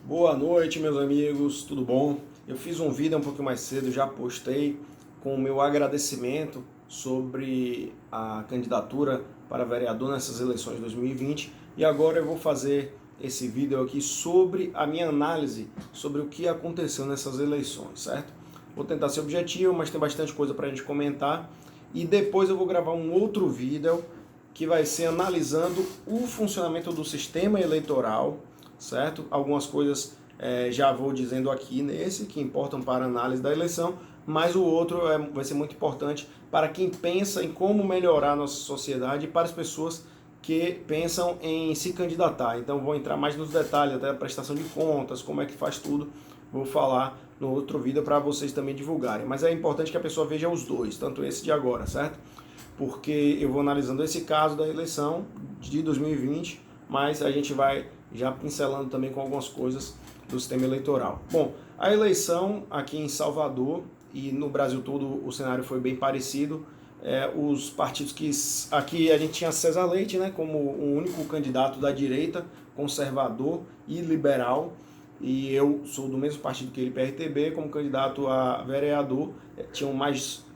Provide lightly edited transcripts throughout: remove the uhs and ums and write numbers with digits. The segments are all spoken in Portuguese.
Boa noite, meus amigos, tudo bom? Eu fiz um vídeo um pouco mais cedo, já postei com o meu agradecimento sobre a candidatura para vereador nessas eleições de 2020 e agora eu vou fazer esse vídeo aqui sobre a minha análise sobre o que aconteceu nessas eleições, certo? Vou tentar ser objetivo, mas tem bastante coisa para a gente comentar e depois eu vou gravar um outro vídeo que vai ser analisando o funcionamento do sistema eleitoral, certo? Algumas coisas já vou dizendo aqui nesse, que importam para a análise da eleição, mas o outro vai ser muito importante para quem pensa em como melhorar a nossa sociedade e para as pessoas que pensam em se candidatar. Então vou entrar mais nos detalhes, até a prestação de contas, como é que faz tudo, vou falar no outro vídeo para vocês também divulgarem. Mas é importante que a pessoa veja os dois, tanto esse de agora, certo? Porque eu vou analisando esse caso da eleição de 2020, mas a gente vai já pincelando também com algumas coisas do sistema eleitoral. Bom, a eleição aqui em Salvador e no Brasil todo o cenário foi bem parecido. Os partidos que... Aqui a gente tinha César Leite, né, como o único candidato da direita, conservador e liberal, e eu sou do mesmo partido que ele, PRTB, como candidato a vereador.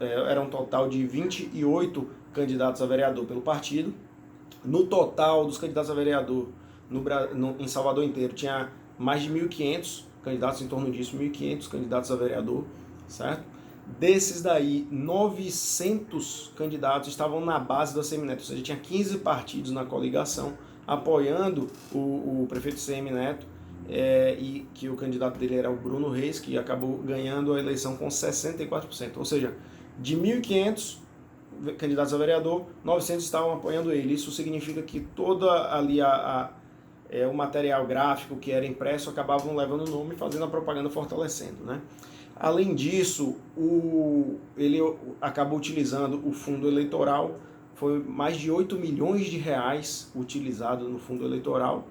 Era um total de 28 candidatos a vereador pelo partido. No total dos candidatos a vereador em Salvador inteiro tinha mais de 1.500 candidatos, em torno disso, 1.500 candidatos a vereador, certo? Desses daí, 900 candidatos estavam na base da Semineto, ou seja, tinha 15 partidos na coligação apoiando o prefeito Semineto, e que o candidato dele era o Bruno Reis, que acabou ganhando a eleição com 64%. Ou seja, de 1.500 candidatos a vereador, 900 estavam apoiando ele. Isso significa que toda ali o material gráfico que era impresso acabavam levando o nome e fazendo a propaganda, fortalecendo, né? Além disso, ele acabou utilizando o fundo eleitoral, foi mais de 8 milhões de reais utilizado no fundo eleitoral,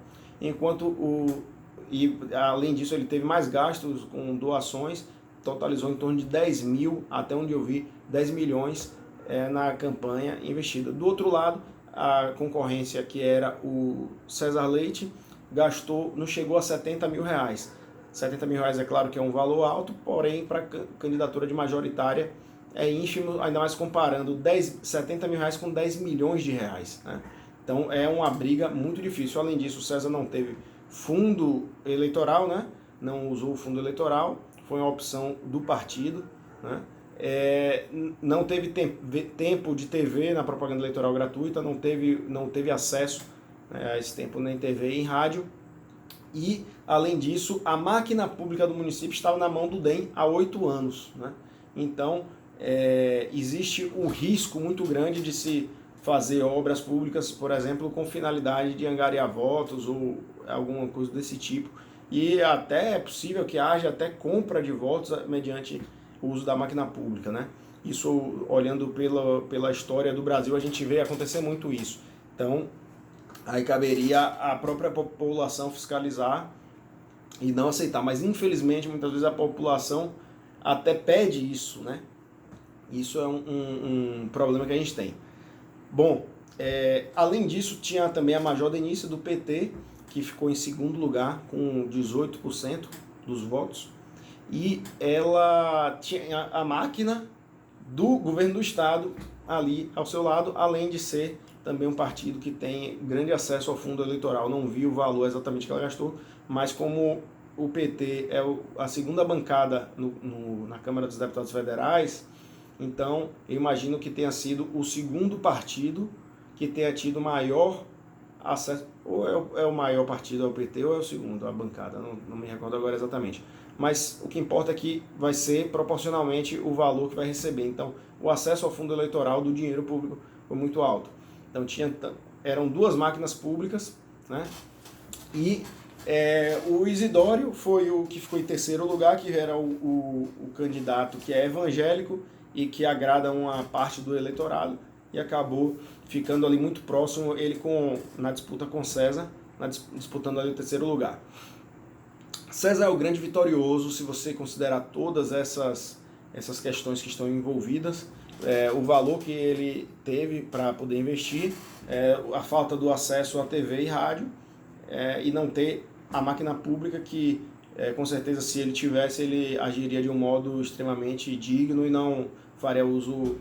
além disso ele teve mais gastos com doações, totalizou em torno de 10 mil, até onde eu vi, 10 milhões na campanha investida. Do outro lado, a concorrência, que era o César Leite, não chegou a 70 mil reais. 70 mil reais é claro que é um valor alto, porém para candidatura de majoritária é ínfimo, ainda mais comparando 70 mil reais com 10 milhões de reais, né? Então é uma briga muito difícil. Além disso, o César não teve fundo eleitoral, né? Não usou o fundo eleitoral, foi uma opção do partido, né? Não teve tempo de TV na propaganda eleitoral gratuita, não teve acesso, né, a esse tempo nem TV e em rádio. E, além disso, a máquina pública do município estava na mão do DEM há 8 anos. Né? Então, existe um risco muito grande de se fazer obras públicas, por exemplo, com finalidade de angariar votos ou alguma coisa desse tipo. E até é possível que haja até compra de votos mediante o uso da máquina pública, né? Isso, olhando pela história do Brasil, a gente vê acontecer muito isso. Então, aí caberia à própria população fiscalizar e não aceitar. Mas, infelizmente, muitas vezes a população até pede isso, né? Isso é um problema que a gente tem. Bom, além disso, tinha também a Major Denise, do PT, que ficou em segundo lugar com 18% dos votos. E ela tinha a máquina do governo do estado ali ao seu lado, além de ser também um partido que tem grande acesso ao fundo eleitoral. Não vi o valor exatamente que ela gastou, mas como o PT é a segunda bancada na Câmara dos Deputados Federais, então eu imagino que tenha sido o segundo partido que tenha tido maior acesso, ou é o maior partido, é o PT, ou é o segundo, a bancada, não me recordo agora exatamente. Mas o que importa é que vai ser proporcionalmente o valor que vai receber. Então, o acesso ao fundo eleitoral do dinheiro público foi muito alto. Então, eram 2 máquinas públicas, né? E o Isidório foi o que ficou em terceiro lugar, que era o candidato que é evangélico e que agrada uma parte do eleitorado, e acabou ficando ali muito próximo, ele na disputa com César, disputando ali o terceiro lugar. César é o grande vitorioso, se você considerar todas essas questões que estão envolvidas, o valor que ele teve para poder investir, a falta do acesso à TV e rádio, e não ter a máquina pública que, com certeza, se ele tivesse, ele agiria de um modo extremamente digno e não faria uso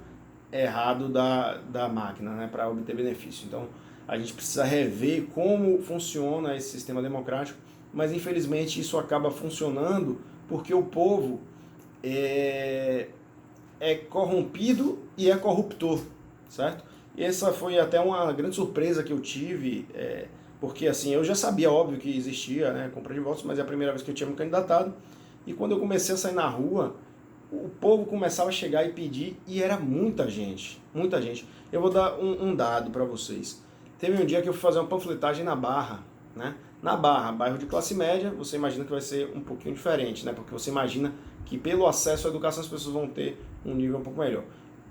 errado da máquina, né, para obter benefício. Então, a gente precisa rever como funciona esse sistema democrático, mas infelizmente isso acaba funcionando porque o povo é corrompido e é corruptor, certo? E essa foi até uma grande surpresa que eu tive, porque assim, eu já sabia, óbvio, que existia, né, compra de votos, mas é a primeira vez que eu tinha me candidatado, e quando eu comecei a sair na rua, o povo começava a chegar e pedir, e era muita gente, muita gente. Eu vou dar um dado para vocês. Teve um dia que eu fui fazer uma panfletagem na Barra, né? Na Barra, bairro de classe média, você imagina que vai ser um pouquinho diferente, né? Porque você imagina que pelo acesso à educação as pessoas vão ter um nível um pouco melhor.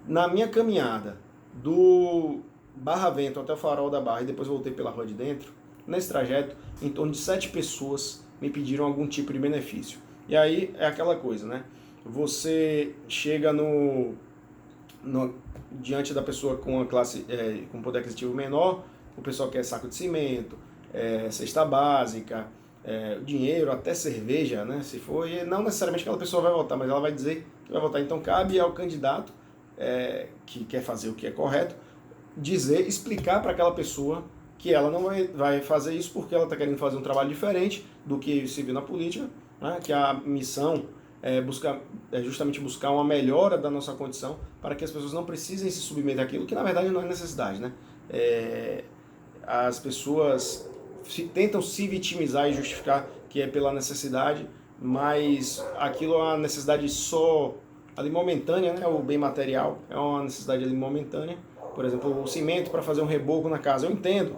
Na minha caminhada do Barra Vento até o Farol da Barra e depois voltei pela rua de dentro, nesse trajeto, em torno de 7 pessoas me pediram algum tipo de benefício. E aí é aquela coisa, né? Você chega diante da pessoa com uma classe, com poder aquisitivo menor, o pessoal quer saco de cimento, cesta básica, dinheiro, até cerveja, né? Se for, e não necessariamente aquela pessoa vai votar, mas ela vai dizer que vai votar. Então cabe ao candidato que quer fazer o que é correto, explicar para aquela pessoa que ela não vai fazer isso porque ela está querendo fazer um trabalho diferente do que se viu na política, né? Que a missão é justamente buscar uma melhora da nossa condição para que as pessoas não precisem se submeter àquilo que na verdade não é necessidade, né? As pessoas tentam se vitimizar e justificar que é pela necessidade, mas aquilo é uma necessidade só ali momentânea, né? O bem material é uma necessidade ali momentânea. Por exemplo, o cimento para fazer um reboco na casa, eu entendo,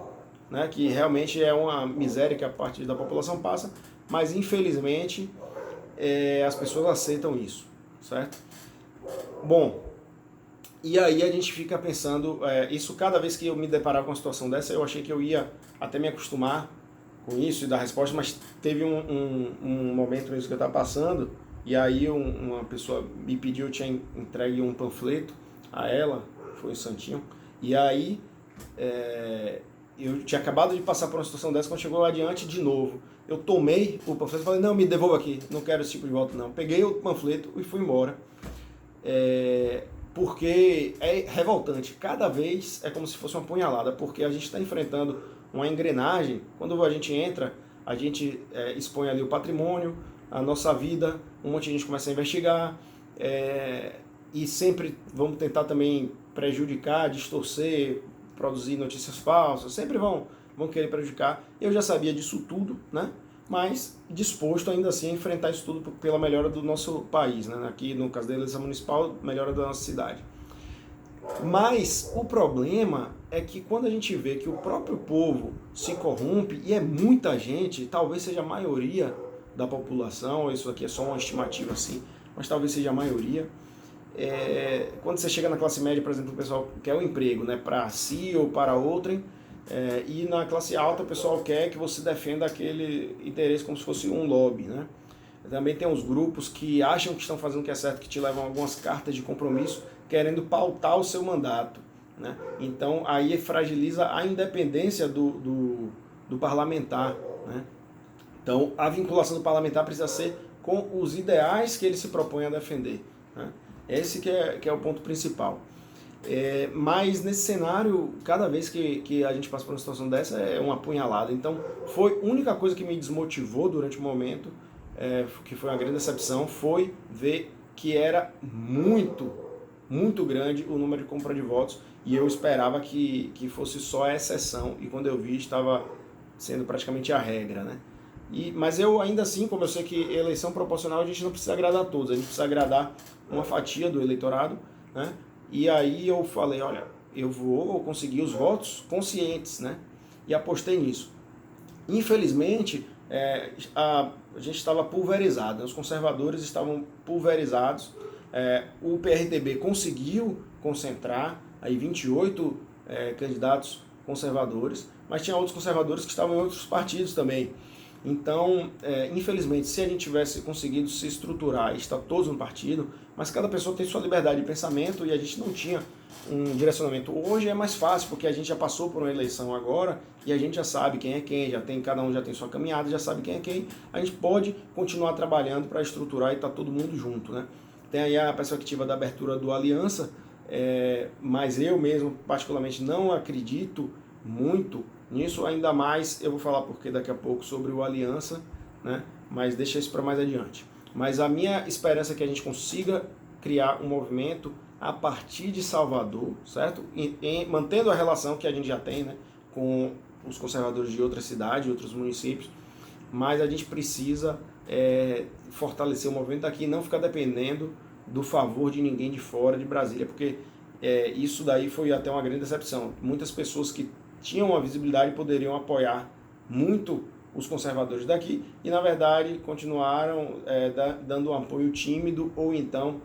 né, que realmente é uma miséria que a parte da população passa, mas infelizmente as pessoas aceitam isso, certo? Bom, e aí a gente fica pensando, isso cada vez que eu me deparava com uma situação dessa, eu achei que eu ia até me acostumar com isso e dar resposta, mas teve um momento mesmo que eu estava passando, e aí uma pessoa me pediu, eu tinha entregue um panfleto a ela, foi o Santinho, e aí eu tinha acabado de passar por uma situação dessa, quando chegou lá adiante de novo, eu tomei o panfleto e falei, não, me devolva aqui, não quero esse tipo de voto não. Peguei o panfleto e fui embora, porque é revoltante, cada vez é como se fosse uma punhalada, porque a gente está enfrentando uma engrenagem, quando a gente entra, a gente expõe ali o patrimônio, a nossa vida, um monte de gente começa a investigar, e sempre vamos tentar também prejudicar, distorcer, produzir notícias falsas, sempre vão querer prejudicar. Eu já sabia disso tudo, né? Mas disposto ainda assim a enfrentar isso tudo pela melhora do nosso país, né? Aqui no caso da eleição municipal, melhora da nossa cidade. Mas o problema é que quando a gente vê que o próprio povo se corrompe, e é muita gente, talvez seja a maioria da população, isso aqui é só uma estimativa assim, mas talvez seja a maioria, quando você chega na classe média, por exemplo, o pessoal quer um emprego, né, para si ou para outrem, e na classe alta o pessoal quer que você defenda aquele interesse como se fosse um lobby, né? Também tem uns grupos que acham que estão fazendo o que é certo, que te levam algumas cartas de compromisso querendo pautar o seu mandato, né? Então aí fragiliza a independência do parlamentar, né? Então a vinculação do parlamentar precisa ser com os ideais que ele se propõe a defender, né? Esse que é o ponto principal. Mas nesse cenário, cada vez que a gente passa por uma situação dessa, é uma apunhalada. Então foi a única coisa que me desmotivou durante o momento, que foi uma grande decepção, foi ver que era muito, muito grande o número de compra de votos, e eu esperava que fosse só a exceção, e quando eu vi estava sendo praticamente a regra, né? Mas eu ainda assim, como eu sei que eleição proporcional a gente não precisa agradar a todos, a gente precisa agradar uma fatia do eleitorado, né? E aí eu falei, olha, eu vou conseguir os votos conscientes, né? E apostei nisso. Infelizmente, a gente estava pulverizado, né? Os conservadores estavam pulverizados, o PRTB conseguiu concentrar aí 28 candidatos conservadores, mas tinha outros conservadores que estavam em outros partidos também. Então, infelizmente, se a gente tivesse conseguido se estruturar e estar todos no partido, mas cada pessoa tem sua liberdade de pensamento e a gente não tinha um direcionamento. Hoje é mais fácil, porque a gente já passou por uma eleição agora e a gente já sabe quem é quem, cada um já tem sua caminhada, já sabe quem é quem. A gente pode continuar trabalhando para estruturar e estar todo mundo junto, né? Tem aí a perspectiva da abertura do Aliança, mas eu mesmo particularmente não acredito muito nisso, ainda mais eu vou falar porque daqui a pouco sobre o Aliança, né? Mas deixa isso para mais adiante. Mas a minha esperança é que a gente consiga criar um movimento a partir de Salvador, certo? Mantendo a relação que a gente já tem, né, com os conservadores de outras cidades, outros municípios, mas a gente precisa fortalecer o movimento aqui e não ficar dependendo do favor de ninguém de fora de Brasília, porque isso daí foi até uma grande decepção. Muitas pessoas que tinham uma visibilidade poderiam apoiar muito os conservadores daqui e, na verdade, continuaram dando um apoio tímido ou então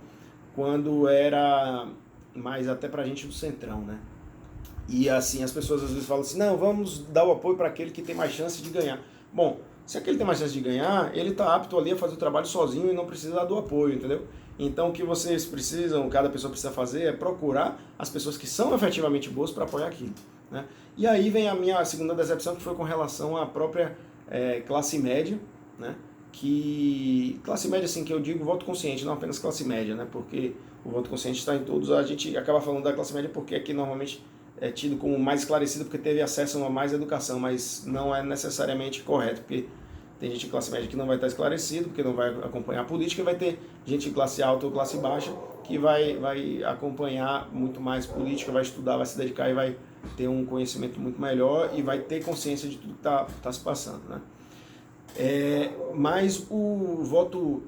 quando era mais até pra gente do centrão, né? E assim, as pessoas às vezes falam assim, não, vamos dar o apoio para aquele que tem mais chance de ganhar. Bom, se aquele tem mais chance de ganhar, ele está apto ali a fazer o trabalho sozinho e não precisa do apoio, entendeu? Então o que vocês precisam, cada pessoa precisa fazer é procurar as pessoas que são efetivamente boas para apoiar aquilo, né? E aí vem a minha segunda decepção, que foi com relação à própria classe média, né? Que classe média, assim, que eu digo voto consciente, não apenas classe média, né? Porque o voto consciente está em todos, a gente acaba falando da classe média porque aqui normalmente é tido como mais esclarecido porque teve acesso a mais educação, mas não é necessariamente correto, porque tem gente de classe média que não vai estar esclarecido, porque não vai acompanhar a política, e vai ter gente de classe alta ou classe baixa que vai acompanhar muito mais política, vai estudar, vai se dedicar e vai ter um conhecimento muito melhor e vai ter consciência de tudo que está se passando, né? Mas o voto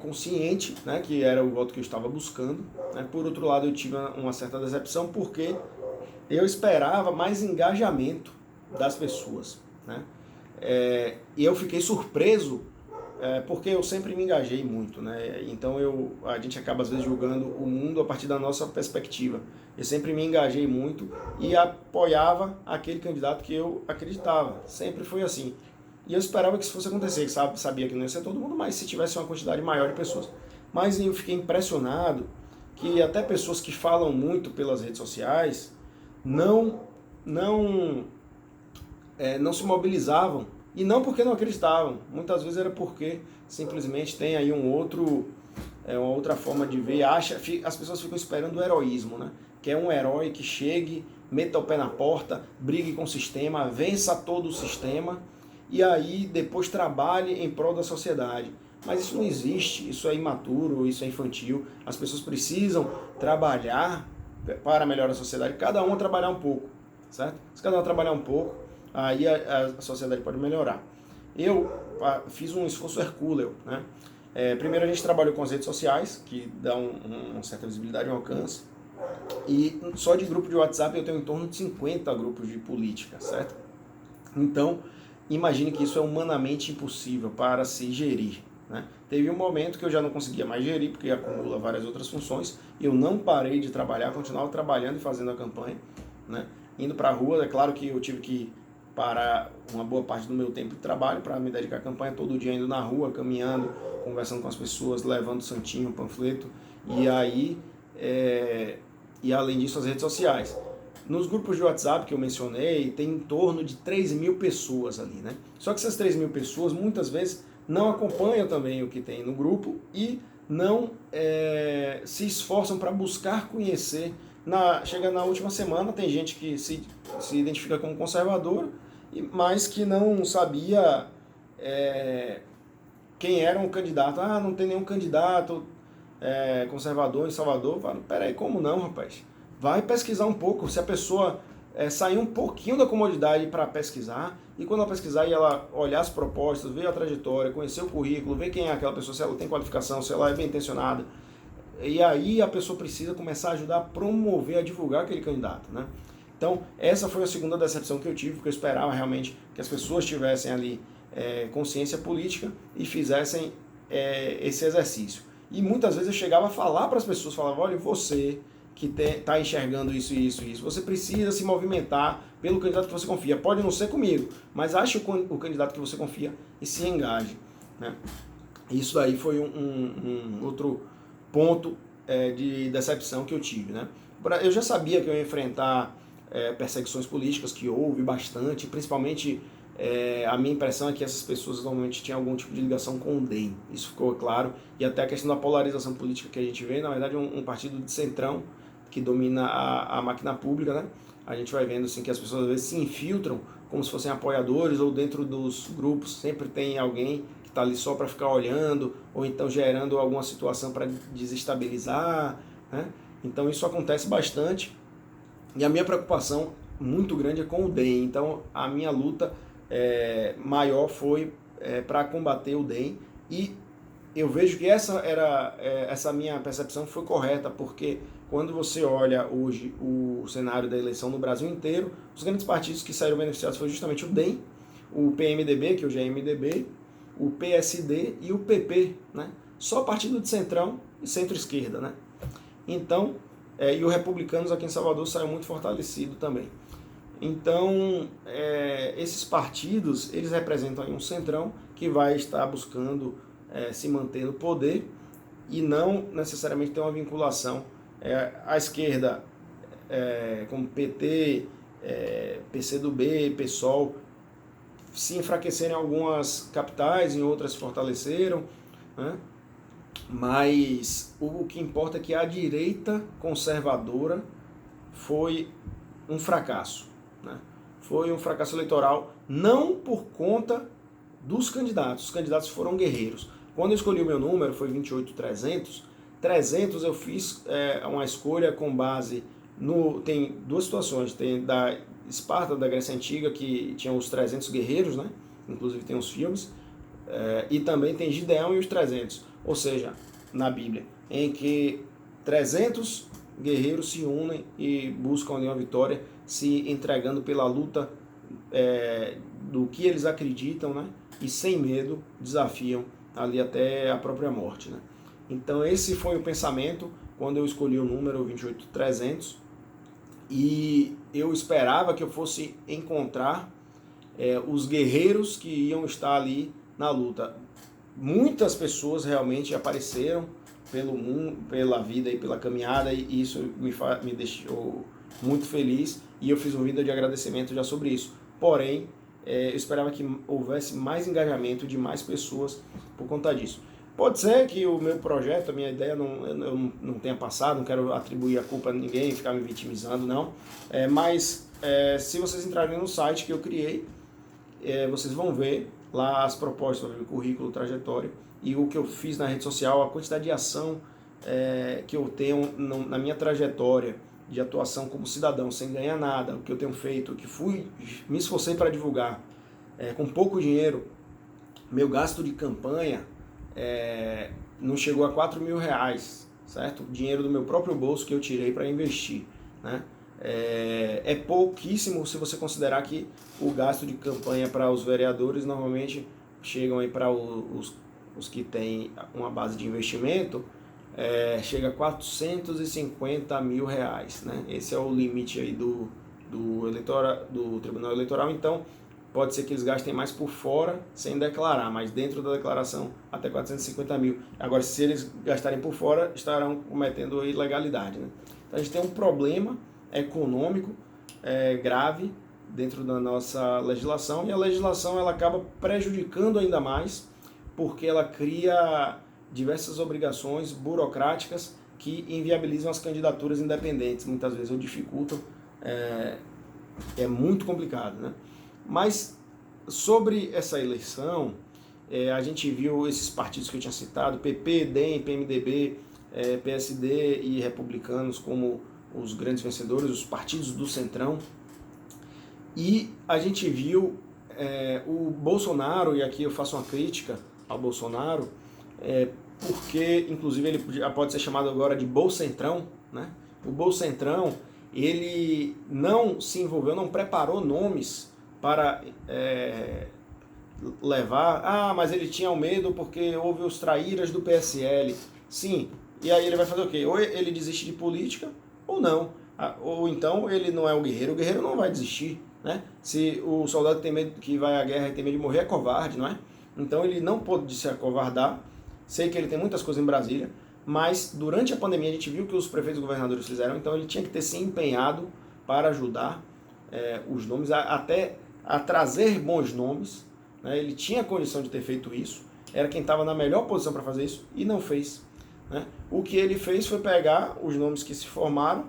consciente, né, que era o voto que eu estava buscando, né, por outro lado eu tive uma certa decepção porque eu esperava mais engajamento das pessoas, né? E eu fiquei surpreso porque eu sempre me engajei muito, né? Então a gente acaba às vezes julgando o mundo a partir da nossa perspectiva. Eu sempre me engajei muito e apoiava aquele candidato que eu acreditava, sempre foi assim. E eu esperava que isso fosse acontecer, sabia que não ia ser todo mundo, mas se tivesse uma quantidade maior de pessoas. Mas eu fiquei impressionado que até pessoas que falam muito pelas redes sociais não se mobilizavam. E não porque não acreditavam, muitas vezes era porque simplesmente tem aí uma outra forma de ver, as pessoas ficam esperando o heroísmo, né? Que é um herói que chegue, meta o pé na porta, brigue com o sistema, vença todo o sistema e aí depois trabalhe em prol da sociedade. Mas isso não existe, isso é imaturo, isso é infantil. As pessoas precisam trabalhar para melhorar a sociedade, cada um trabalhar um pouco, certo? Se cada um trabalhar um pouco, aí a sociedade pode melhorar. Eu fiz um esforço hercúleo, né? Primeiro a gente trabalhou com as redes sociais, que dá uma certa visibilidade, um alcance. E só de grupo de WhatsApp eu tenho em torno de 50 grupos de política, certo? Então, imagine que isso é humanamente impossível para se gerir, né? Teve um momento que eu já não conseguia mais gerir, porque acumula várias outras funções, e eu não parei de trabalhar, continuava trabalhando e fazendo a campanha, né? Indo para a rua, é claro que eu tive que parar uma boa parte do meu tempo de trabalho para me dedicar à campanha, todo dia indo na rua, caminhando, conversando com as pessoas, levando santinho, panfleto, e aí, e além disso as redes sociais. Nos grupos de WhatsApp que eu mencionei, tem em torno de 3.000 pessoas ali, né? Só que essas 3.000 pessoas muitas vezes não acompanham também o que tem no grupo e não se esforçam para buscar conhecer. Chega na última semana, tem gente que se identifica como conservador, mas que não sabia quem era um candidato. Ah, não tem nenhum candidato conservador em Salvador. Fala, peraí, como não, rapaz? Vai pesquisar um pouco. Se a pessoa sair um pouquinho da comodidade para pesquisar, e quando ela pesquisar e ela olhar as propostas, ver a trajetória, conhecer o currículo, ver quem é aquela pessoa, se ela tem qualificação, se ela é bem intencionada, e aí a pessoa precisa começar a ajudar a promover, a divulgar aquele candidato, né? Então, essa foi a segunda decepção que eu tive, porque eu esperava realmente que as pessoas tivessem ali consciência política e fizessem esse exercício. E muitas vezes eu chegava a falar para as pessoas, falava, olha, você que está enxergando isso e isso e isso, você precisa se movimentar pelo candidato que você confia. Pode não ser comigo, mas ache o candidato que você confia e se engaje, né? Isso aí foi um outro ponto de decepção que eu tive, né? Eu já sabia que eu ia enfrentar perseguições políticas, que houve bastante, principalmente a minha impressão é que essas pessoas normalmente tinham algum tipo de ligação com o DEM, isso ficou claro, e até a questão da polarização política que a gente vê, na verdade um partido de centrão que domina a máquina pública, né? A gente vai vendo assim, que as pessoas às vezes se infiltram como se fossem apoiadores, ou dentro dos grupos sempre tem alguém que está ali só para ficar olhando, ou então gerando alguma situação para desestabilizar, né? Então isso acontece bastante, e a minha preocupação muito grande é com o DEM. Então a minha luta maior foi para combater o DEM, e eu vejo que essa minha percepção foi correta, porque quando você olha hoje o cenário da eleição no Brasil inteiro, os grandes partidos que saíram beneficiados foi justamente o DEM, o PMDB, que hoje é MDB, o PSD e o PP, né? Só partido de centrão e centro-esquerda, né? Então, e o Republicanos aqui em Salvador saiu muito fortalecido também. Então, esses partidos, eles representam aí um centrão que vai estar buscando se manter no poder e não necessariamente ter uma vinculação à esquerda, como PT, PCdoB, PSOL, se enfraqueceram em algumas capitais, em outras se fortaleceram, né? Mas o que importa é que a direita conservadora foi um fracasso, né? Foi um fracasso eleitoral, não por conta dos candidatos. Os candidatos foram guerreiros. Quando eu escolhi o meu número, foi 28.300. 300 eu fiz uma escolha com base no... Tem duas situações. Tem da Esparta, da Grécia Antiga, que tinha os 300 guerreiros, né? Inclusive tem os filmes. E também tem Gideão e os 300. Ou seja, na Bíblia, em que 300 guerreiros se unem e buscam ali uma vitória, se entregando pela luta do que eles acreditam, né? E sem medo desafiam ali até a própria morte, né? Então esse foi o pensamento quando eu escolhi o número 28.300, e eu esperava que eu fosse encontrar os guerreiros que iam estar ali na luta. Muitas pessoas realmente apareceram pelo mundo, pela vida e pela caminhada, e isso me deixou muito feliz, e eu fiz um vídeo de agradecimento já sobre isso. Porém, eu esperava que houvesse mais engajamento de mais pessoas por conta disso. Pode ser que o meu projeto, a minha ideia eu não tenha passado, não quero atribuir a culpa a ninguém, ficar me vitimizando, não. Mas se vocês entrarem no site que eu criei, vocês vão ver lá as propostas, o currículo, trajetória, e o que eu fiz na rede social, a quantidade de ação que eu tenho na minha trajetória de atuação como cidadão, sem ganhar nada, o que eu tenho feito, o que me esforcei para divulgar, com pouco dinheiro. Meu gasto de campanha não chegou a R$4.000, certo? Dinheiro do meu próprio bolso que eu tirei para investir, né? É pouquíssimo se você considerar que o gasto de campanha para os vereadores normalmente chegam aí para os que têm uma base de investimento, chega a R$450.000, né? Esse é o limite aí do Tribunal Eleitoral. Então pode ser que eles gastem mais por fora sem declarar, mas dentro da declaração até 450 mil. Agora, se eles gastarem por fora, estarão cometendo ilegalidade, né? Então a gente tem um problema econômico grave dentro da nossa legislação, e a legislação ela acaba prejudicando ainda mais, porque ela cria diversas obrigações burocráticas que inviabilizam as candidaturas independentes, muitas vezes ou dificultam, é muito complicado, né? Mas sobre essa eleição, a gente viu esses partidos que eu tinha citado, PP, DEM, PMDB, PSD e Republicanos como os grandes vencedores, os partidos do Centrão. E a gente viu o Bolsonaro, e aqui eu faço uma crítica ao Bolsonaro, porque inclusive ele já pode ser chamado agora de Bolcentrão, né? O Bolcentrão, ele não se envolveu, não preparou nomes para levar, mas ele tinha o medo porque houve os traíras do PSL. Sim, e aí ele vai fazer o quê? Ou ele desiste de política, ou não. Ou então ele não é o guerreiro não vai desistir, né? Se o soldado tem medo, que vai à guerra e tem medo de morrer, é covarde, não é? Então ele não pode se acovardar. Sei que ele tem muitas coisas em Brasília, mas durante a pandemia a gente viu que os prefeitos e governadores fizeram, então ele tinha que ter se empenhado para ajudar os nomes, até a trazer bons nomes, né? Ele tinha condição de ter feito isso, era quem estava na melhor posição para fazer isso e não fez, né? O que ele fez foi pegar os nomes que se formaram,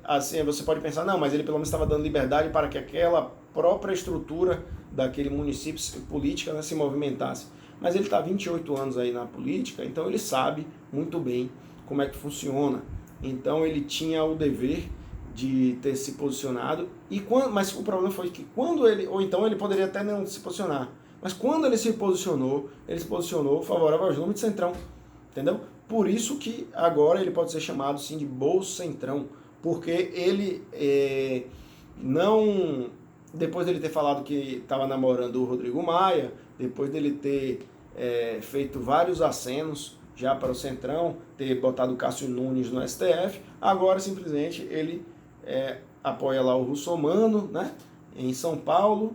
assim você pode pensar, não, mas ele pelo menos estava dando liberdade para que aquela própria estrutura daquele município política, né, se movimentasse. Mas ele está há 28 anos aí na política, então ele sabe muito bem como é que funciona. Então ele tinha o dever de ter se posicionado, mas o problema foi que quando ele, ou então ele poderia até não se posicionar, mas quando ele se posicionou favorável aos nomes de Centrão, entendeu? Por isso que agora ele pode ser chamado sim de Bolsonaro, porque ele não, depois dele ter falado que estava namorando o Rodrigo Maia, depois dele ter feito vários acenos já para o Centrão, ter botado o Cássio Nunes no STF, agora simplesmente ele apoia lá o Russomano, né, em São Paulo.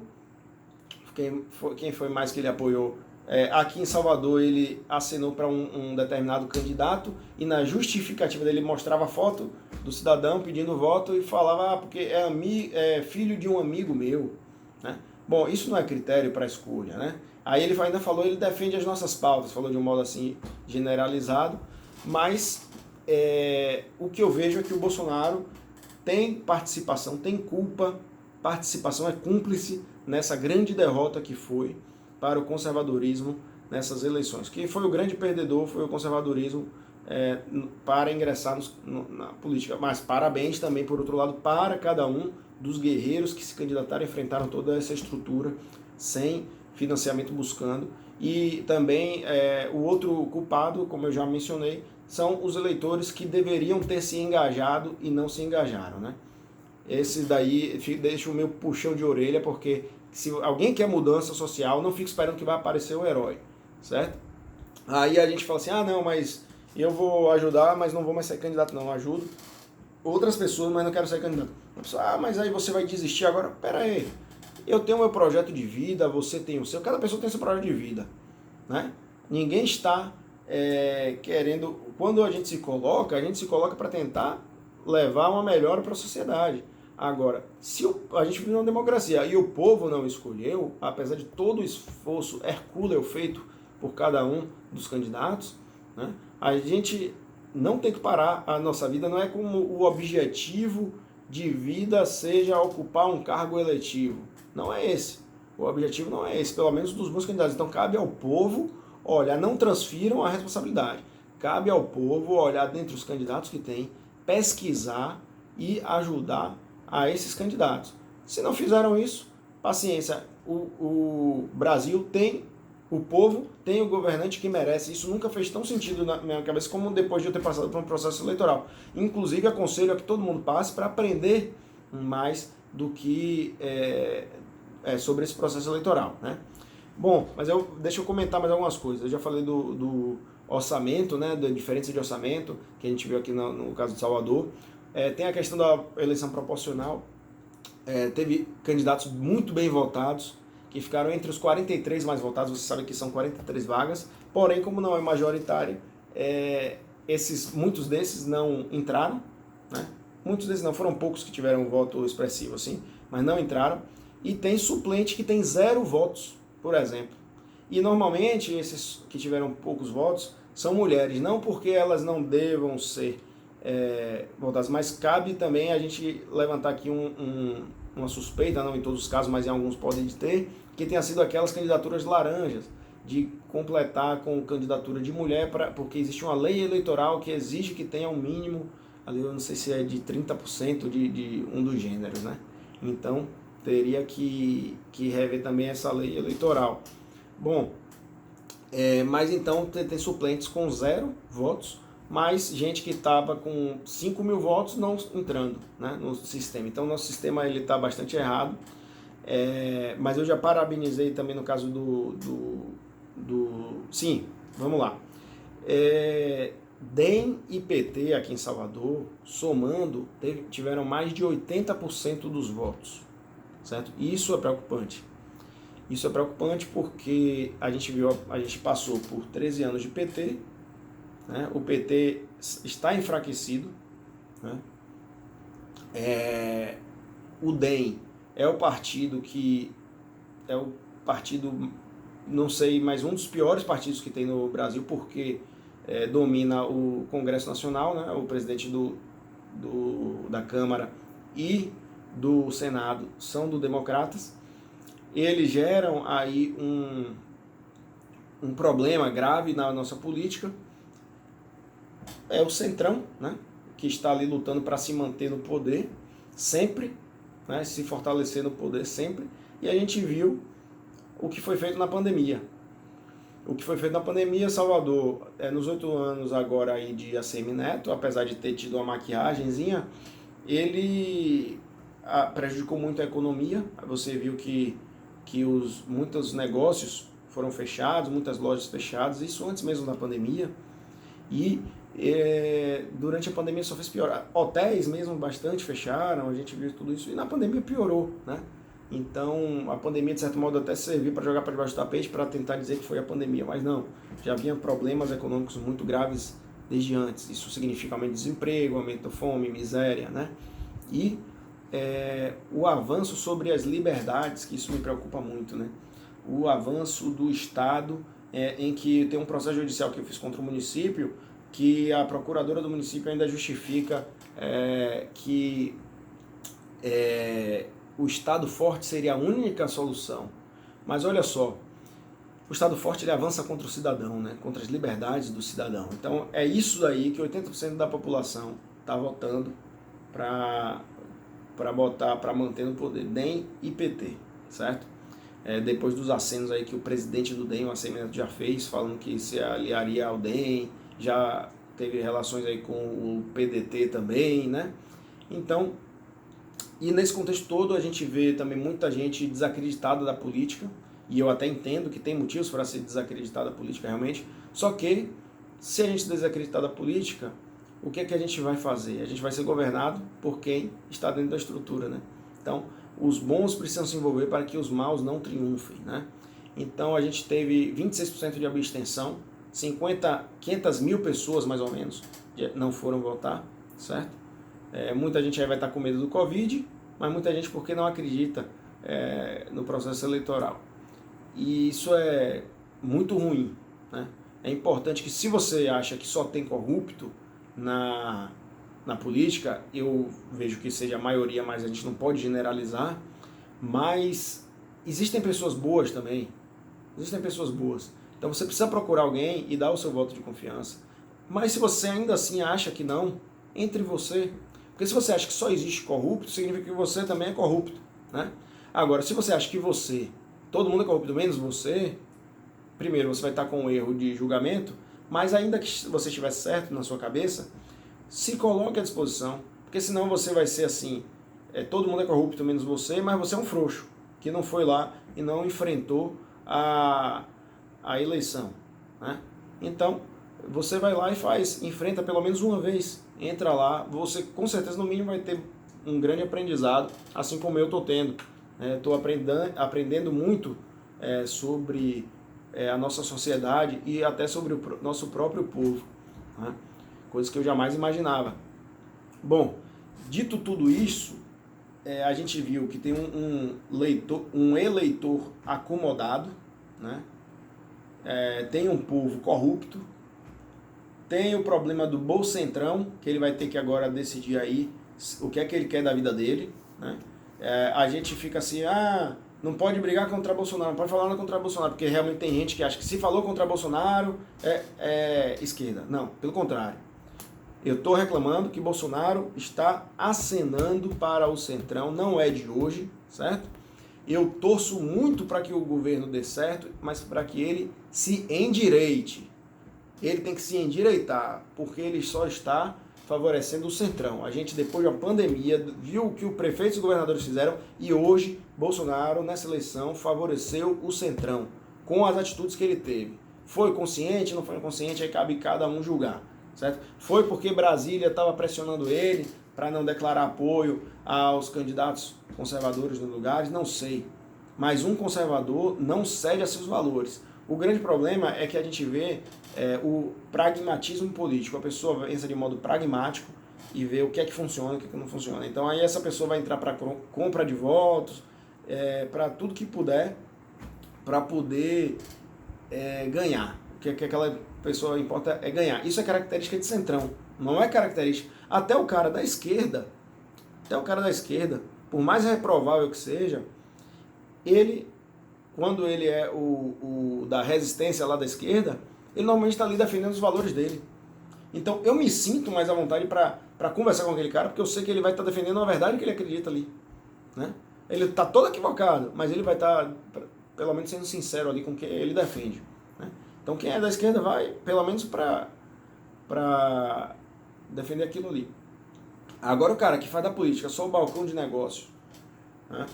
Quem foi mais que ele apoiou? Aqui em Salvador ele acenou para um determinado candidato e na justificativa dele mostrava a foto do cidadão pedindo voto e falava porque é filho de um amigo meu, né? Bom, isso não é critério para escolha, né? Aí ele ainda falou, ele defende as nossas pautas, falou de um modo assim generalizado, mas o que eu vejo é que o Bolsonaro tem participação, tem culpa, participação, é cúmplice nessa grande derrota que foi para o conservadorismo nessas eleições. Quem foi o grande perdedor foi o conservadorismo para ingressar na política. Mas parabéns também, por outro lado, para cada um dos guerreiros que se candidataram, enfrentaram toda essa estrutura sem financiamento buscando. E também o outro culpado, como eu já mencionei, são os eleitores que deveriam ter se engajado e não se engajaram, né? Esse daí deixa o meu puxão de orelha, porque se alguém quer mudança social, não fica esperando que vai aparecer o herói, certo? Aí a gente fala assim, não, mas eu vou ajudar, mas não vou mais ser candidato, não, eu ajudo outras pessoas, mas não quero ser candidato. A pessoa, mas aí você vai desistir agora? Pera aí, eu tenho o meu projeto de vida, você tem o seu, cada pessoa tem seu projeto de vida, né? Ninguém está querendo, quando a gente se coloca para tentar levar uma melhora para a sociedade. Agora, se a gente vive numa democracia e o povo não escolheu, apesar de todo o esforço hercúleo feito por cada um dos candidatos, né, a gente não tem que parar a nossa vida, não é como o objetivo de vida seja ocupar um cargo eletivo. Não é esse. O objetivo não é esse, pelo menos dos bons candidatos. Então cabe ao povo olhar, não transfiram a responsabilidade. Cabe ao povo olhar dentre os candidatos que tem, pesquisar e ajudar a esses candidatos. Se não fizeram isso, paciência. O Brasil tem o povo, tem o governante que merece. Isso nunca fez tão sentido na minha cabeça como depois de eu ter passado por um processo eleitoral. Inclusive, aconselho a que todo mundo passe para aprender mais do que sobre esse processo eleitoral, né? Bom, mas deixa eu comentar mais algumas coisas. Eu já falei do orçamento, né, da diferença de orçamento que a gente viu aqui no caso de Salvador. Tem a questão da eleição proporcional. Teve candidatos muito bem votados, que ficaram entre os 43 mais votados. Você sabe que são 43 vagas, porém, como não é majoritário, muitos desses não entraram, né? Muitos desses não, foram poucos que tiveram um voto expressivo, assim, mas não entraram. E tem suplente que tem 0 votos, por exemplo. E normalmente esses que tiveram poucos votos são mulheres, não porque elas não devam ser votadas, mas cabe também a gente levantar aqui uma suspeita, não em todos os casos, mas em alguns podem ter, que tenha sido aquelas candidaturas laranjas, de completar com candidatura de mulher, porque existe uma lei eleitoral que exige que tenha um mínimo, ali eu não sei se é de 30% de um dos gêneros, né? Então teria que rever também essa lei eleitoral. Bom, mas então tem suplentes com 0 votos, mas gente que estava com 5 mil votos não entrando, né, no sistema. Então nosso sistema está bastante errado, mas eu já parabenizei também no caso sim, vamos lá. DEM e PT aqui em Salvador, somando, tiveram mais de 80% dos votos, certo? E isso é preocupante. Isso é preocupante porque a gente passou por 13 anos de PT, né? O PT está enfraquecido, né? O DEM é o partido que é o partido, não sei, mas um dos piores partidos que tem no Brasil, porque domina o Congresso Nacional, né? O presidente da Câmara e do Senado são do Democratas. Eles geram aí um problema grave na nossa política. É o Centrão, né, que está ali lutando para se manter no poder sempre, né, se fortalecer no poder sempre. E a gente viu o que foi feito na pandemia. O que foi feito na pandemia, Salvador, nos 8 anos agora aí de ACM Neto, apesar de ter tido uma maquiagenzinha, ele prejudicou muito a economia. Você viu que muitos negócios foram fechados, muitas lojas fechadas, isso antes mesmo da pandemia. E durante a pandemia só fez pior. Hotéis mesmo bastante fecharam, a gente viu tudo isso, e na pandemia piorou, né? Então a pandemia de certo modo até serviu para jogar para debaixo do tapete para tentar dizer que foi a pandemia, mas não, já havia problemas econômicos muito graves desde antes. Isso significa aumento de desemprego, aumento da fome, miséria, né? E o avanço sobre as liberdades, que isso me preocupa muito, né? O avanço do Estado, em que tem um processo judicial que eu fiz contra o município, que a procuradora do município ainda justifica que o Estado forte seria a única solução. Mas olha só, o Estado forte ele avança contra o cidadão, né? Contra as liberdades do cidadão. Então é isso daí que 80% da população está votando para manter no poder, DEM e PT, certo? Depois dos acenos aí que o presidente do DEM, o ACM Neto, já fez, falando que se aliaria ao DEM, já teve relações aí com o PDT também, né? Então, e nesse contexto todo a gente vê também muita gente desacreditada da política, e eu até entendo que tem motivos para ser desacreditada da política realmente, só que se a gente desacreditar da política, o que é que a gente vai fazer? A gente vai ser governado por quem está dentro da estrutura, né? Então, os bons precisam se envolver para que os maus não triunfem, né? Então, a gente teve 26% de abstenção, 500 mil pessoas, mais ou menos, não foram votar, certo? Muita gente aí vai estar com medo do Covid, mas muita gente porque não acredita no processo eleitoral. E isso é muito ruim, né? É importante que, se você acha que só tem corrupto na política, eu vejo que seja a maioria, mas a gente não pode generalizar, mas existem pessoas boas também, existem pessoas boas. Então você precisa procurar alguém e dar o seu voto de confiança. Mas se você ainda assim acha que não, entre você. Porque se você acha que só existe corrupto, significa que você também é corrupto, né? Agora, se você acha que todo mundo é corrupto menos você, primeiro você vai estar com um erro de julgamento, mas ainda que você estivesse certo na sua cabeça, se coloque à disposição, porque senão você vai ser assim, todo mundo é corrupto menos você, mas você é um frouxo, que não foi lá e não enfrentou a eleição, né? Então, você vai lá e enfrenta pelo menos uma vez, entra lá, você com certeza no mínimo vai ter um grande aprendizado, assim como eu estou tendo. Estou aprendendo muito sobre a nossa sociedade e até sobre o nosso próprio povo, né? Coisas que eu jamais imaginava. Bom, dito tudo isso, a gente viu que tem um eleitor acomodado, né? Tem um povo corrupto, tem o problema do Bolcentrão, que ele vai ter que agora decidir aí o que é que ele quer da vida dele, né? A gente fica assim, não pode brigar contra Bolsonaro, não pode falar nada contra Bolsonaro, porque realmente tem gente que acha que se falou contra Bolsonaro é esquerda. Não, pelo contrário. Eu estou reclamando que Bolsonaro está acenando para o Centrão, não é de hoje, certo? Eu torço muito para que o governo dê certo, mas para que ele se endireite. Ele tem que se endireitar, porque ele só está favorecendo o Centrão. A gente, depois da pandemia, viu o que o prefeito e os governadores fizeram, e hoje Bolsonaro, nessa eleição, favoreceu o Centrão, com as atitudes que ele teve. Foi consciente, não foi consciente, aí cabe cada um julgar, certo? Foi porque Brasília estava pressionando ele para não declarar apoio aos candidatos conservadores nos lugares, não sei. Mas um conservador não cede a seus valores. O grande problema é que a gente vê o pragmatismo político. A pessoa pensa de modo pragmático e vê o que é que funciona e o que é que não funciona. Então aí essa pessoa vai entrar para compra de votos, para tudo que puder, para poder ganhar. O que aquela pessoa importa é ganhar. Isso é característica de centrão, não é característica. Até o cara da esquerda, por mais reprovável que seja, ele, quando ele é o da resistência lá da esquerda, ele normalmente está ali defendendo os valores dele. Então eu me sinto mais à vontade para conversar com aquele cara, porque eu sei que ele vai estar defendendo a verdade que ele acredita ali, né? Ele está todo equivocado, mas ele vai estar, pelo menos, sendo sincero ali com o que ele defende, né? Então quem é da esquerda vai, pelo menos, para defender aquilo ali. Agora o cara que faz da política só o balcão de negócio, né?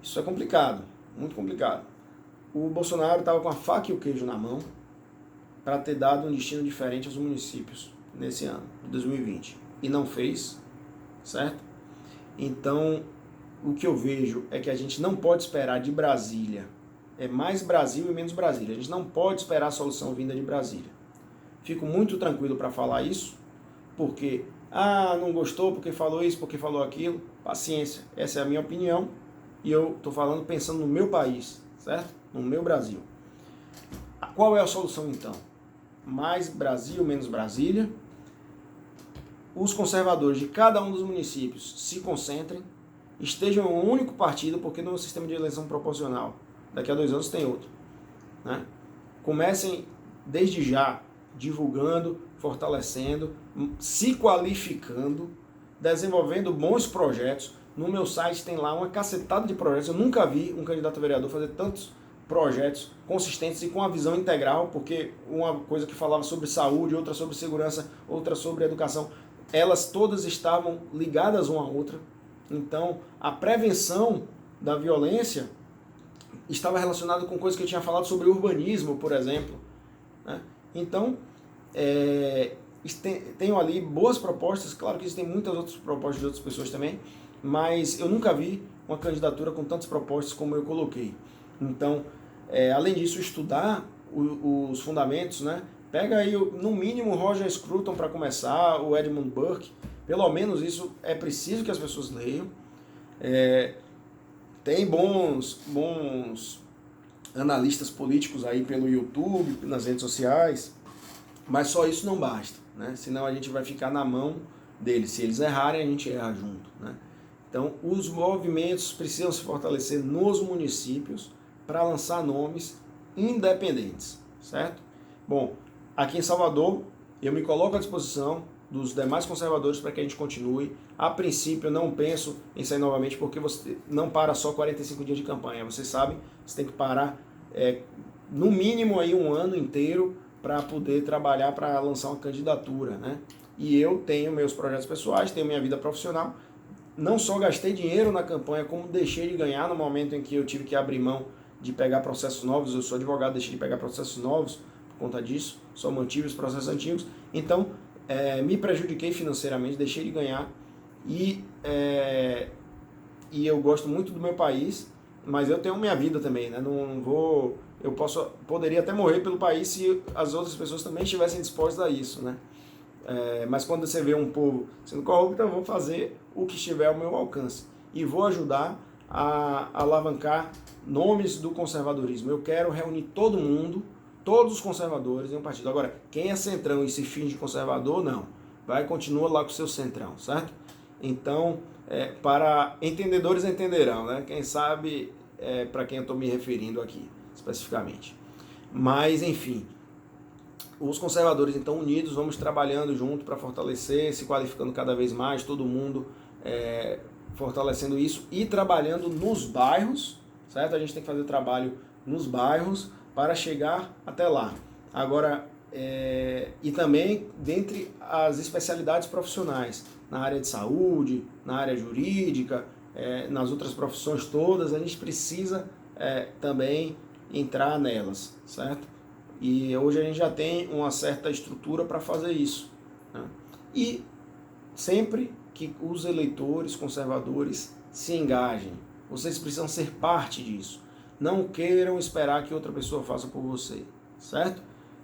Isso é complicado, muito complicado. O Bolsonaro estava com a faca e o queijo na mão para ter dado um destino diferente aos municípios nesse ano, de 2020. E não fez, certo? Então, o que eu vejo é que a gente não pode esperar de Brasília. É mais Brasil e menos Brasília. A gente não pode esperar a solução vinda de Brasília. Fico muito tranquilo para falar isso, porque, não gostou porque falou isso, porque falou aquilo. Paciência, essa é a minha opinião e eu estou falando pensando no meu país, certo? No meu Brasil. Qual é a solução então? Mais Brasil, menos Brasília. Os conservadores de cada um dos municípios se concentrem, estejam em um único partido, porque no sistema de eleição proporcional, daqui a 2 anos tem outro, né? Comecem desde já divulgando, fortalecendo, se qualificando, desenvolvendo bons projetos. No meu site tem lá uma cacetada de projetos. Eu nunca vi um candidato a vereador fazer tantos projetos consistentes e com a visão integral, porque uma coisa que falava sobre saúde, outra sobre segurança, outra sobre educação, elas todas estavam ligadas uma à outra. Então, a prevenção da violência estava relacionada com coisas que eu tinha falado sobre urbanismo, por exemplo, né? Então, tenho ali boas propostas. Claro que existem muitas outras propostas de outras pessoas também, mas eu nunca vi uma candidatura com tantas propostas como eu coloquei. Então, além disso, estudar os fundamentos, né? Pega aí, no mínimo, Roger Scruton para começar, o Edmund Burke. Pelo menos isso é preciso que as pessoas leiam. Tem bons analistas políticos aí pelo YouTube, nas redes sociais, mas só isso não basta, né? Senão a gente vai ficar na mão deles. Se eles errarem, a gente erra junto, né? Então, os movimentos precisam se fortalecer nos municípios para lançar nomes independentes, certo? Bom, aqui em Salvador, eu me coloco à disposição dos demais conservadores para que a gente continue. A princípio, eu não penso em sair novamente, porque você não para só 45 dias de campanha. Você sabe, você tem que parar no mínimo aí 1 ano inteiro para poder trabalhar para lançar uma candidatura, né? E eu tenho meus projetos pessoais, tenho minha vida profissional. Não só gastei dinheiro na campanha, como deixei de ganhar no momento em que eu tive que abrir mão de pegar processos novos. Eu sou advogado, deixei de pegar processos novos por conta disso, só mantive os processos antigos. Então, me prejudiquei financeiramente, deixei de ganhar e eu gosto muito do meu país, mas eu tenho minha vida também, né? Poderia até morrer pelo país se as outras pessoas também estivessem dispostas a isso, né? Mas quando você vê um povo sendo corrupto, eu vou fazer o que estiver ao meu alcance e vou ajudar a alavancar nomes do conservadorismo. Eu quero reunir todo mundo, todos os conservadores em um partido. Agora, quem é centrão e se finge conservador, não. Continua lá com o seu centrão, certo? Então, para entendedores entenderão, né? Quem sabe para quem eu estou me referindo aqui, especificamente. Mas, enfim, os conservadores, então, unidos, vamos trabalhando junto para fortalecer, se qualificando cada vez mais, todo mundo fortalecendo isso e trabalhando nos bairros, certo? A gente tem que fazer trabalho nos bairros para chegar até lá. Agora, e também dentre as especialidades profissionais, na área de saúde, na área jurídica, nas outras profissões todas, a gente precisa também entrar nelas, certo? E hoje a gente já tem uma certa estrutura para fazer isso, né? E sempre que os eleitores conservadores se engajem, vocês precisam ser parte disso. Não queiram esperar que outra pessoa faça por você. certo?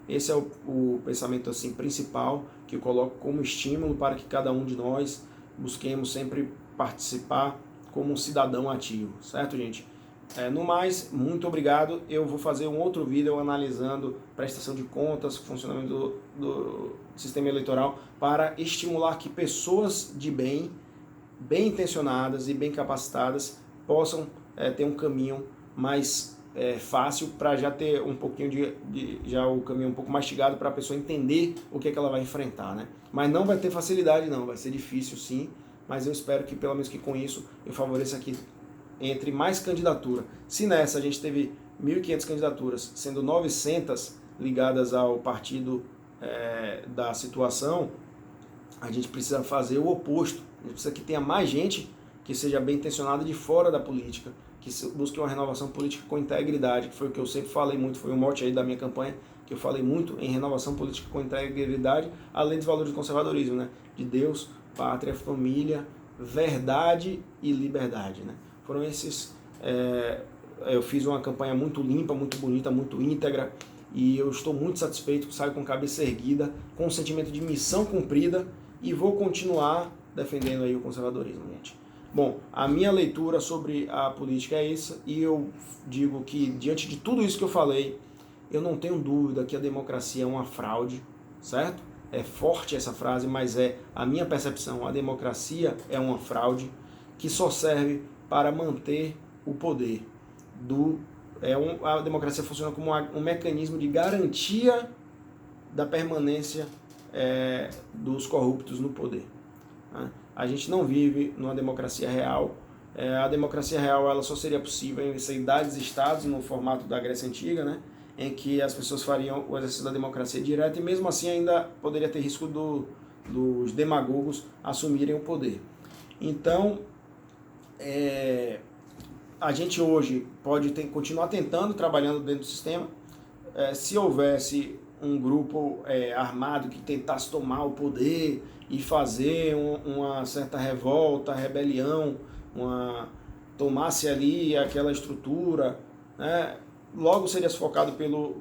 Esse é o pensamento assim principal que eu coloco como estímulo para que cada um de nós busquemos sempre participar como um cidadão ativo, certo, gente? No mais, muito obrigado. Eu vou fazer um outro vídeo analisando prestação de contas, funcionamento do sistema eleitoral, para estimular que pessoas de bem intencionadas e bem capacitadas possam ter um caminho mais fácil, para já ter um pouquinho já o caminho um pouco mastigado, para a pessoa entender o que ela vai enfrentar, né? Mas não vai ter facilidade não, vai ser difícil sim, mas eu espero que pelo menos que com isso eu favoreça aqui entre mais candidatura. Se nessa a gente teve 1.500 candidaturas, sendo 900 ligadas ao partido da situação, a gente precisa fazer o oposto. A gente precisa que tenha mais gente que seja bem intencionada de fora da política, que busque uma renovação política com integridade, que foi o que eu sempre falei muito, foi o mote aí da minha campanha, que eu falei muito em renovação política com integridade, além dos valores do conservadorismo, né? De Deus, pátria, família, verdade e liberdade, né? Foram esses... eu fiz uma campanha muito limpa, muito bonita, muito íntegra, e eu estou muito satisfeito, saio com cabeça erguida, com um sentimento de missão cumprida, e vou continuar defendendo aí o conservadorismo, gente. Bom, a minha leitura sobre a política é essa, e eu digo que, diante de tudo isso que eu falei, eu não tenho dúvida que a democracia é uma fraude, certo? É forte essa frase, mas é a minha percepção. A democracia é uma fraude que só serve para manter o poder. A democracia funciona como um mecanismo de garantia da permanência dos corruptos no poder. A gente não vive numa democracia real. A democracia real ela só seria possível em cidades-estados, no formato da Grécia Antiga, né? Em que as pessoas fariam o exercício da democracia direta, e mesmo assim ainda poderia ter risco dos demagogos assumirem o poder. Então, a gente hoje pode continuar tentando, trabalhando dentro do sistema. Se houvesse um grupo armado que tentasse tomar o poder e fazer uma certa revolta, rebelião, tomasse ali aquela estrutura, né? Logo seria sufocado pelo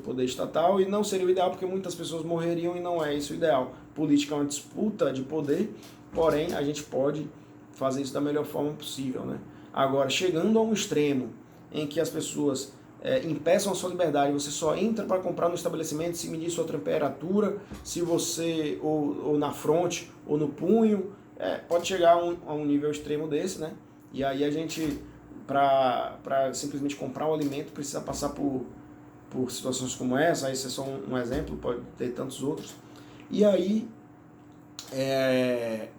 poder estatal, e não seria o ideal, porque muitas pessoas morreriam, e não é isso o ideal. Política é uma disputa de poder, porém a gente pode fazer isso da melhor forma possível, né? Agora, chegando a um extremo em que as pessoas impeçam a sua liberdade, você só entra para comprar no estabelecimento se medir sua temperatura, se você, ou na fronte, ou no punho, pode chegar a um nível extremo desse, né? E aí a gente, para simplesmente comprar um alimento, precisa passar por situações como essa. Esse é só um exemplo, pode ter tantos outros. E aí,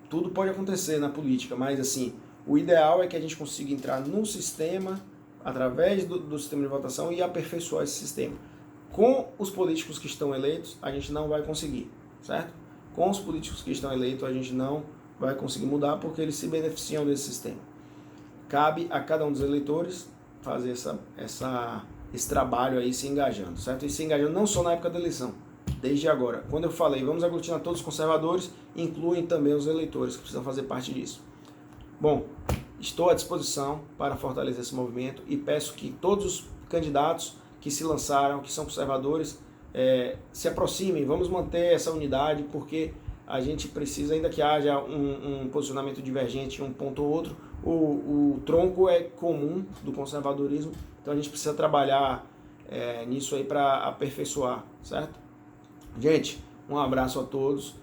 tudo pode acontecer na política, mas assim, o ideal é que a gente consiga entrar no sistema, através do sistema de votação, e aperfeiçoar esse sistema. Com os políticos que estão eleitos, a gente não vai conseguir, certo? Com os políticos que estão eleitos, a gente não vai conseguir mudar, porque eles se beneficiam desse sistema. Cabe a cada um dos eleitores fazer esse trabalho aí, se engajando, certo? E se engajando não só na época da eleição, desde agora. Quando eu falei, vamos aglutinar todos os conservadores, incluem também os eleitores que precisam fazer parte disso. Bom, estou à disposição para fortalecer esse movimento, e peço que todos os candidatos que se lançaram, que são conservadores, se aproximem. Vamos manter essa unidade, porque a gente precisa, ainda que haja um posicionamento divergente em um ponto ou outro, o tronco é comum do conservadorismo, então a gente precisa trabalhar nisso aí para aperfeiçoar, certo? Gente, um abraço a todos,